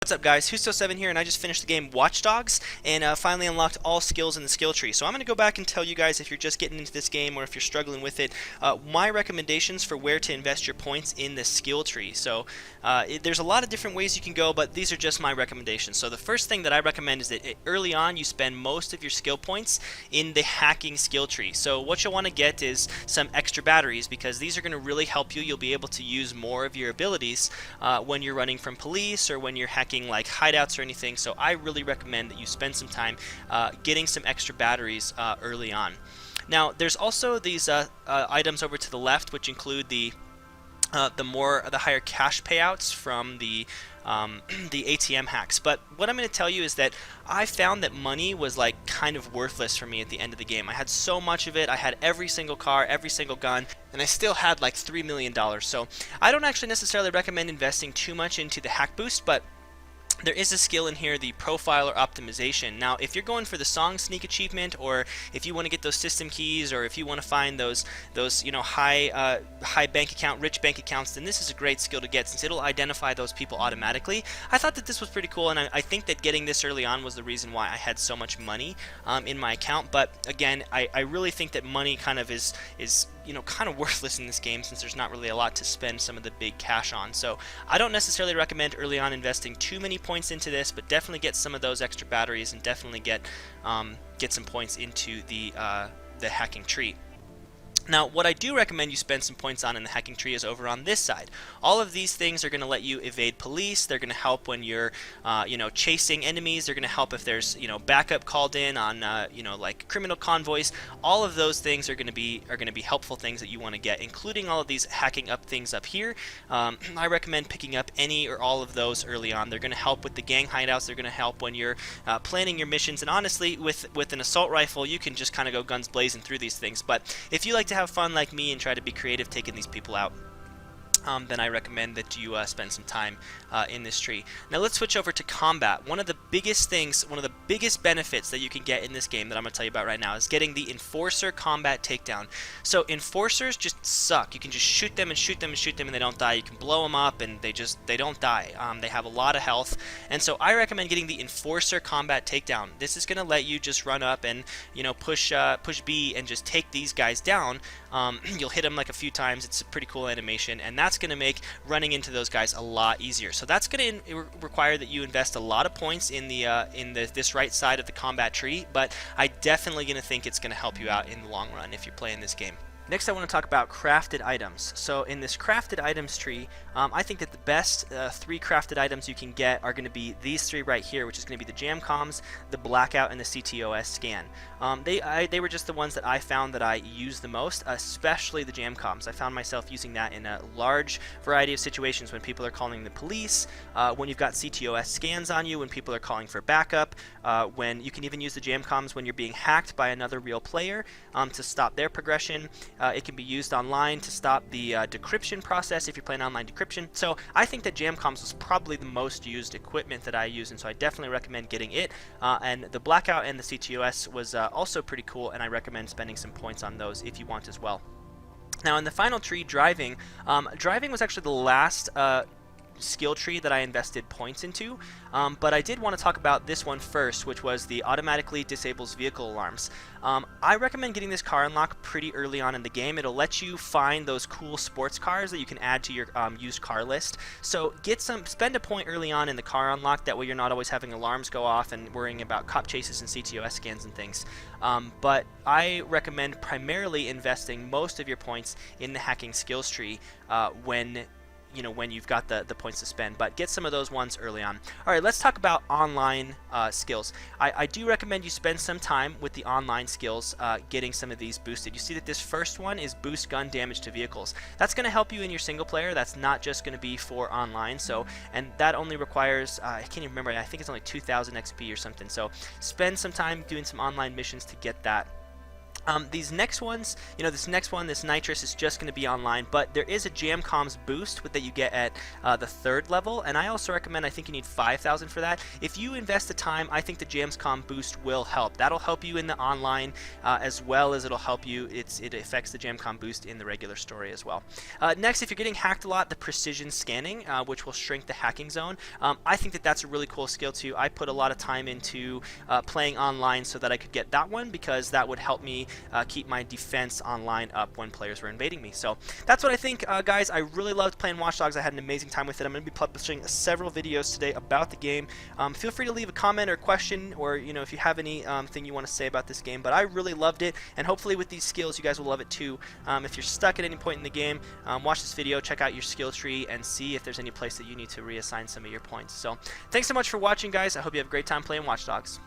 What's up guys, Husto7 here, and I just finished the game Watch Dogs and finally unlocked all skills in the skill tree. So I'm going to go back and tell you guys, if you're just getting into this game or if you're struggling with it, my recommendations for where to invest your points in the skill tree. So there's a lot of different ways you can go, but these are just my recommendations. So the first thing that I recommend is that early on you spend most of your skill points in the hacking skill tree. So what you'll want to get is some extra batteries, because these are going to really help you. You'll be able to use more of your abilities when you're running from police or when you're hacking like hideouts or anything. So I really recommend that you spend some time getting some extra batteries early on. Now there's also these items over to the left, which include the higher cash payouts from the ATM hacks. But what I'm going to tell you is that I found that money was like kind of worthless for me at the end of the game. I had so much of it. I had every single car, every single gun, and I still had like $3 million. So I don't actually necessarily recommend investing too much into the hack boost, but there is a skill in here, the profiler optimization. Now, if you're going for the song sneak achievement, or if you want to get those system keys, or if you want to find those high bank account, rich bank accounts, then this is a great skill to get, since it'll identify those people automatically. I thought that this was pretty cool, and I think that getting this early on was the reason why I had so much money in my account. But again, I really think that money kind of is kind of worthless in this game, since there's not really a lot to spend some of the big cash on. So I don't necessarily recommend early on investing too many points into this, but definitely get some of those extra batteries and definitely get some points into the hacking tree. Now, what I do recommend you spend some points on in the hacking tree is over on this side. All of these things are going to let you evade police. They're going to help when you're, chasing enemies. They're going to help if there's, backup called in on, like criminal convoys. All of those things are going to be helpful things that you want to get, including all of these hacking up things up here. I recommend picking up any or all of those early on. They're going to help with the gang hideouts. They're going to help when you're planning your missions. And honestly, with an assault rifle, you can just kind of go guns blazing through these things. But if you like to have fun like me and try to be creative taking these people out, then I recommend that you spend some time in this tree. Now let's switch over to combat. One of the biggest benefits that you can get in this game that I'm going to tell you about right now is getting the Enforcer combat takedown. So Enforcers just suck. You can just shoot them and shoot them and shoot them and they don't die. You can blow them up and they don't die. They have a lot of health, and so I recommend getting the Enforcer combat takedown. This is going to let you just run up and push B and just take these guys down. You'll hit them like a few times. It's a pretty cool animation, and that's going to make running into those guys a lot easier. So that's going to require that you invest a lot of points in this right side of the combat tree, but I definitely going to think it's going to help you out in the long run if you're playing this game. Next, I want to talk about crafted items. So in this crafted items tree, I think that the best 3 crafted items you can get are going to be these 3 right here, which is going to be the jam comms, the blackout, and the CTOS scan. They were just the ones that I found that I used the most, especially the jam comms. I found myself using that in a large variety of situations when people are calling the police, when you've got CTOS scans on you, when people are calling for backup, when you can even use the jam comms when you're being hacked by another real player to stop their progression. It can be used online to stop the decryption process if you're playing online decryption. So I think that jam comms was probably the most used equipment that I use, and so I definitely recommend getting it. And the blackout and the CTOS was also pretty cool, and I recommend spending some points on those if you want as well. Now in the final tree, driving. Driving was actually the last skill tree that I invested points into, but I did want to talk about this one first, which was the automatically disables vehicle alarms. I recommend getting this car unlock pretty early on in the game. It'll let you find those cool sports cars that you can add to your used car list. So spend a point early on in the car unlock. That way you're not always having alarms go off and worrying about cop chases and CTOS scans and things. But I recommend primarily investing most of your points in the hacking skills tree when you've got the points to spend, but get some of those ones early on. Alright, let's talk about online skills. I do recommend you spend some time with the online skills getting some of these boosted. You see that this first one is boost gun damage to vehicles. That's going to help you in your single player. That's not just going to be for online. So, and that only requires, I can't even remember, I think it's only 2,000 XP or something. So spend some time doing some online missions to get that. These next ones, this next one, this nitrous, is just going to be online, but there is a jam comms boost that you get at the 3rd level, and I also recommend, I think you need 5,000 for that. If you invest the time, I think the jams comm boost will help. That'll help you in the online as well as it'll help you. It affects the jam comm boost in the regular story as well. Next, if you're getting hacked a lot, the precision scanning, which will shrink the hacking zone. I think that's a really cool skill too. I put a lot of time into playing online so that I could get that one, because that would help me keep my defense online up when players were invading me. So that's what I think, guys. I really loved playing Watch Dogs. I had an amazing time with it. I'm going to be publishing several videos today about the game. Feel free to leave a comment or question, or if you have any thing you want to say about this game. But I really loved it, and hopefully with these skills you guys will love it too. If you're stuck at any point in the game, watch this video, check out your skill tree, and see if there's any place that you need to reassign some of your points. So thanks so much for watching, guys. I hope you have a great time playing Watch Dogs.